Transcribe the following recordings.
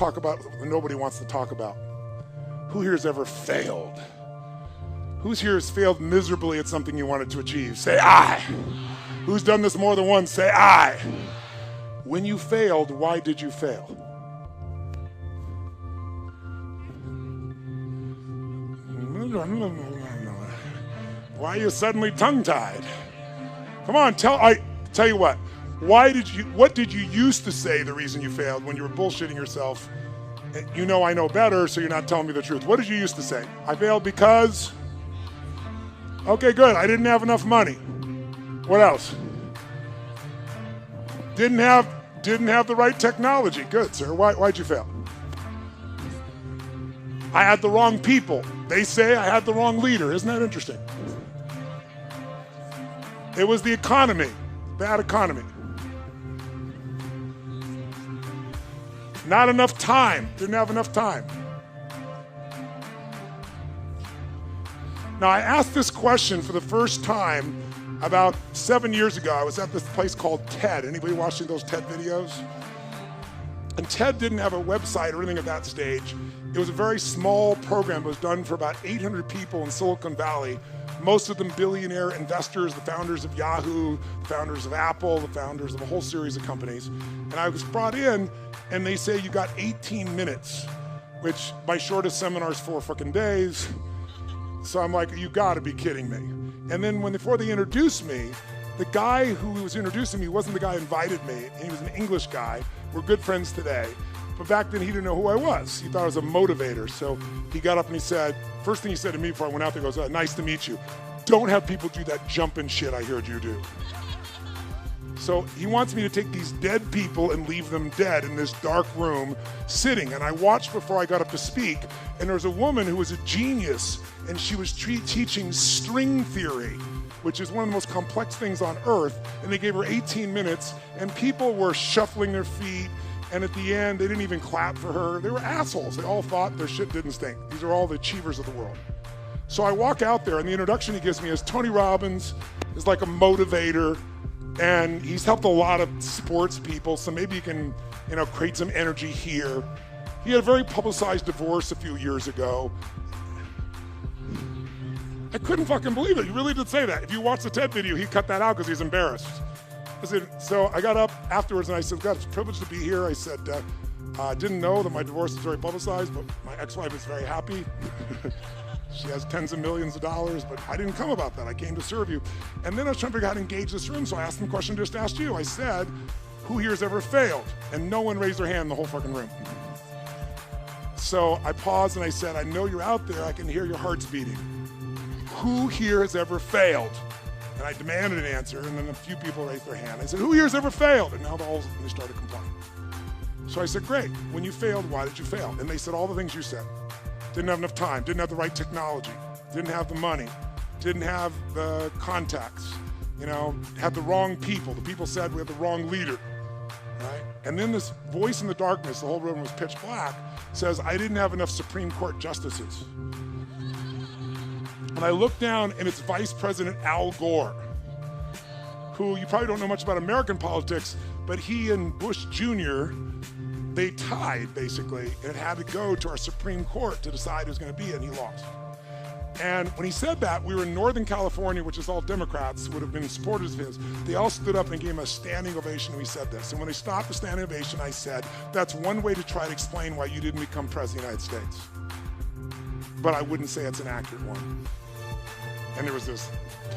talk about what nobody wants to talk about. Who here has ever failed? Who's here has failed miserably at something you wanted to achieve? Say I. Who's done this more than once? Say I. When you failed, why did you fail? Why are you suddenly tongue-tied? Come on, tell you what. What did you used to say the reason you failed when you were bullshitting yourself? You know I know better, so you're not telling me the truth. What did you used to say? I failed because... Okay, good. I didn't have enough money. What else? Didn't have the right technology. Good, sir. Why'd you fail? I had the wrong people. They say I had the wrong leader. Isn't that interesting? It was the economy. Bad economy. Not enough time. Didn't have enough time. Now, I asked this question for the first time about 7 years ago. I was at this place called TED. Anybody watching those TED videos? And TED didn't have a website or anything at that stage. It was a very small program. It was done for about 800 people in Silicon Valley, most of them billionaire investors, the founders of Yahoo, the founders of Apple, the founders of a whole series of companies. And I was brought in, and they say you got 18 minutes, which my shortest seminar is 4 fucking days. So I'm like, you gotta be kidding me. And then before they introduced me, the guy who was introducing me wasn't the guy who invited me. He was an English guy. We're good friends today. But back then he didn't know who I was. He thought I was a motivator. So he got up and he said, first thing he said to me before I went out there, he goes, nice to meet you. Don't have people do that jumping shit I heard you do. So he wants me to take these dead people and leave them dead in this dark room sitting. And I watched before I got up to speak, and there was a woman who was a genius, and she was teaching string theory, which is one of the most complex things on earth. And they gave her 18 minutes, and people were shuffling their feet, and at the end, they didn't even clap for her. They were assholes. They all thought their shit didn't stink. These are all the achievers of the world. So I walk out there, and the introduction he gives me is Tony Robbins is like a motivator, and he's helped a lot of sports people, so maybe you can, create some energy here. He had a very publicized divorce a few years ago. I couldn't fucking believe it. He really did say that. If you watch the TED video, he cut that out because he's embarrassed. So I got up afterwards and I said, God, it's a privilege to be here. I said, I didn't know that my divorce is very publicized, but my ex-wife is very happy. She has tens of millions of dollars, but I didn't come about that. I came to serve you. And then I was trying to figure out how to engage this room, so I asked them a question I just asked you. I said, who here has ever failed? And no one raised their hand in the whole fucking room. So I paused and I said, I know you're out there. I can hear your hearts beating. Who here has ever failed? And I demanded an answer, and then a few people raised their hand. I said, who here has ever failed? And now they started complaining. So I said, great. When you failed, why did you fail? And they said all the things you said. Didn't have enough time, didn't have the right technology, didn't have the money, didn't have the contacts, had the wrong people. The people said we had the wrong leader, right? And then this voice in the darkness, the whole room was pitch black, says, I didn't have enough Supreme Court justices. And I look down and it's Vice President Al Gore, who you probably don't know much about American politics, but he and Bush Jr., they tied, basically, and it had to go to our Supreme Court to decide who's going to be it, and he lost. And when he said that, we were in Northern California, which is all Democrats, would have been supporters of his. They all stood up and gave him a standing ovation when he said this. And when they stopped the standing ovation, I said, that's one way to try to explain why you didn't become president of the United States. But I wouldn't say it's an accurate one. And there was this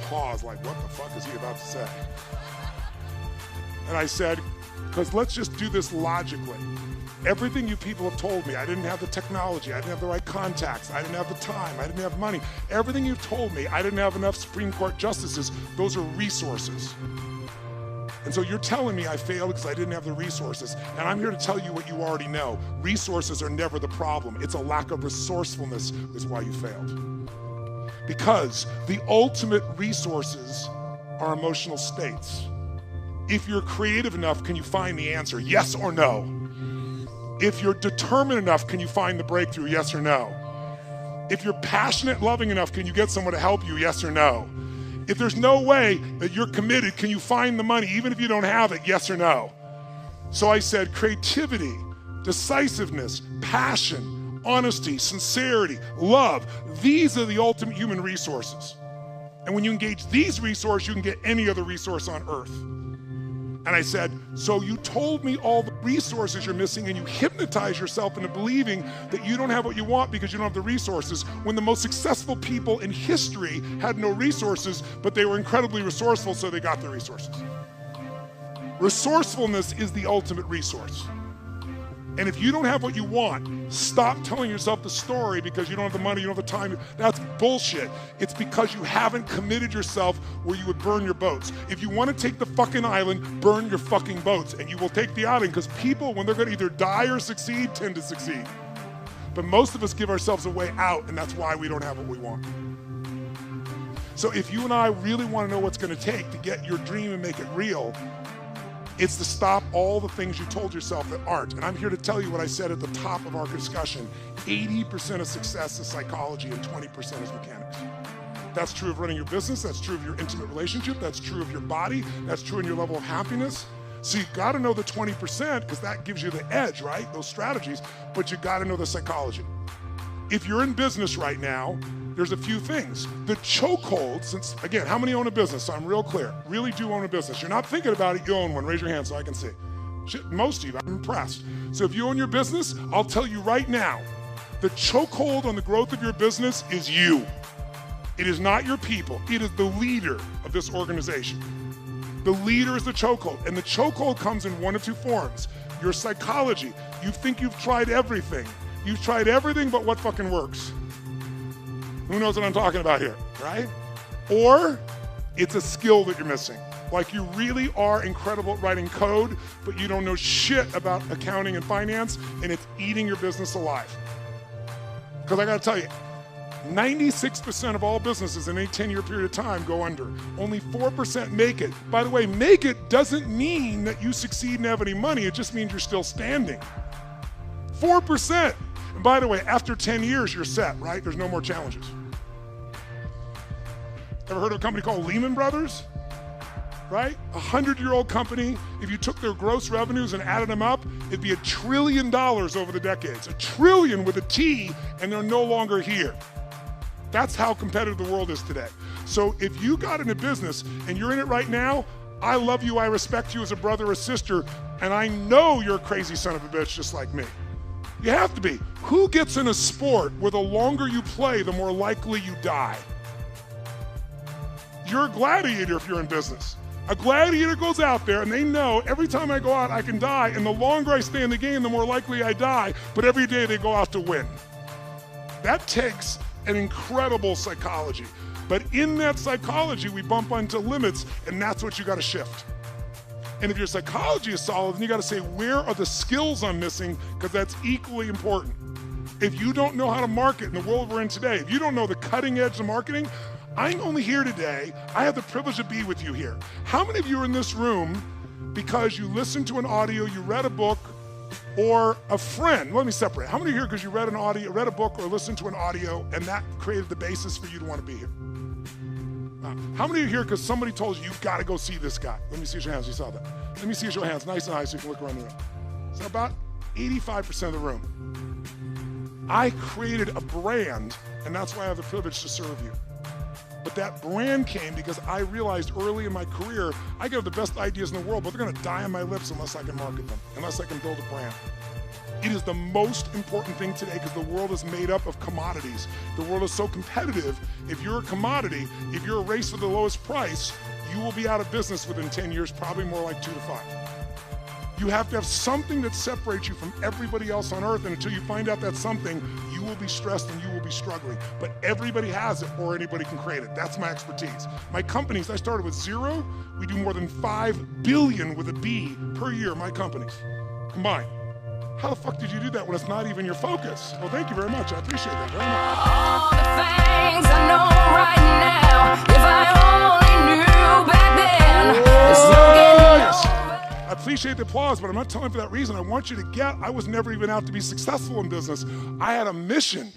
pause, like, what the fuck is he about to say? And I said, because let's just do this logically. Everything you people have told me, I didn't have the technology, I didn't have the right contacts, I didn't have the time, I didn't have money. Everything you've told me, I didn't have enough Supreme Court justices, those are resources. And so you're telling me I failed because I didn't have the resources. And I'm here to tell you what you already know. Resources are never the problem. It's a lack of resourcefulness is why you failed. Because the ultimate resources are emotional states. If you're creative enough, can you find the answer? Yes or no? If you're determined enough, can you find the breakthrough? Yes or no? If you're passionate, loving enough, can you get someone to help you? Yes or no? If there's no way that you're committed, can you find the money even if you don't have it? Yes or no? So I said creativity, decisiveness, passion, honesty, sincerity, love. These are the ultimate human resources. And when you engage these resources, you can get any other resource on earth. And I said, so you told me all the resources you're missing, and you hypnotize yourself into believing that you don't have what you want because you don't have the resources, when the most successful people in history had no resources, but they were incredibly resourceful, so they got the resources. Resourcefulness is the ultimate resource. And if you don't have what you want, stop telling yourself the story because you don't have the money, you don't have the time. That's bullshit. It's because you haven't committed yourself where you would burn your boats. If you want to take the fucking island, burn your fucking boats, and you will take the island, because people, when they're going to either die or succeed, tend to succeed. But most of us give ourselves a way out, and that's why we don't have what we want. So if you and I really want to know what's going to take to get your dream and make it real, it's to stop all the things you told yourself that aren't. And I'm here to tell you what I said at the top of our discussion. 80% of success is psychology and 20% is mechanics. That's true of running your business. That's true of your intimate relationship. That's true of your body. That's true in your level of happiness. So you've got to know the 20% because that gives you the edge, right? Those strategies, but you got to know the psychology. If you're in business right now, there's a few things. The chokehold, since, again, how many own a business? So I'm real clear. Really do own a business. You're not thinking about it, you own one. Raise your hand so I can see. Shit, most of you, I'm impressed. So if you own your business, I'll tell you right now, the chokehold on the growth of your business is you. It is not your people. It is the leader of this organization. The leader is the chokehold. And the chokehold comes in one of two forms. Your psychology. You think you've tried everything. You've tried everything but what fucking works. Who knows what I'm talking about here, right? Or it's a skill that you're missing. Like you really are incredible at writing code, but you don't know shit about accounting and finance, and it's eating your business alive. Because I gotta tell you, 96% of all businesses in a 10-year period of time go under. Only 4% make it. By the way, make it doesn't mean that you succeed and have any money. It just means you're still standing. 4%. And by the way, after 10 years, you're set, right? There's no more challenges. Ever heard of a company called Lehman Brothers? Right? 100-year-old company. If you took their gross revenues and added them up, it'd be $1 trillion over the decades. $1 trillion with a T, and they're no longer here. That's how competitive the world is today. So if you got in a business and you're in it right now, I love you, I respect you as a brother or sister, and I know you're a crazy son of a bitch just like me. You have to be. Who gets in a sport where the longer you play, the more likely you die? You're a gladiator if you're in business. A gladiator goes out there and they know every time I go out, I can die. And the longer I stay in the game, the more likely I die. But every day they go out to win. That takes an incredible psychology. But in that psychology, we bump onto limits, and that's what you got to shift. And if your psychology is solid, then you got to say, where are the skills I'm missing? Because that's equally important. If you don't know how to market in the world we're in today, if you don't know the cutting edge of marketing, I'm only here today. I have the privilege to be with you here. How many of you are in this room because you listened to an audio, you read a book, or a friend? Let me separate. How many are here because you read an audio, read a book, or listened to an audio, and that created the basis for you to want to be here? How many are here because somebody told you, you've got to go see this guy? Let me see your hands. You saw that. Let me see your hands nice and high so you can look around the room. So about 85% of the room. I created a brand, and that's why I have the privilege to serve you. But that brand came because I realized early in my career, I get the best ideas in the world, but they're gonna die on my lips unless I can market them, unless I can build a brand. It is the most important thing today because the world is made up of commodities. The world is so competitive. If you're a commodity, if you're a race for the lowest price, you will be out of business within 10 years, probably more like 2 to 5. You have to have something that separates you from everybody else on earth, and until you find out that something, you will be stressed and you will be struggling. But everybody has it or anybody can create it. That's my expertise. My companies, I started with 0. We do more than 5 billion with a B per year, my companies, combined. How the fuck did you do that when it's not even your focus? Well, thank you very much. I appreciate that very much. All the things I know right now, if I only knew back then, there's no getting over. I appreciate the applause, but I'm not telling you for that reason. I want you to get, I was never even out to be successful in business. I had a mission,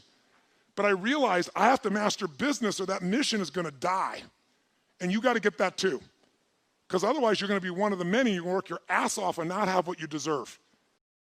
but I realized I have to master business or that mission is gonna die. And you gotta get that too. Because otherwise you're gonna be one of the many, you're gonna work your ass off and not have what you deserve.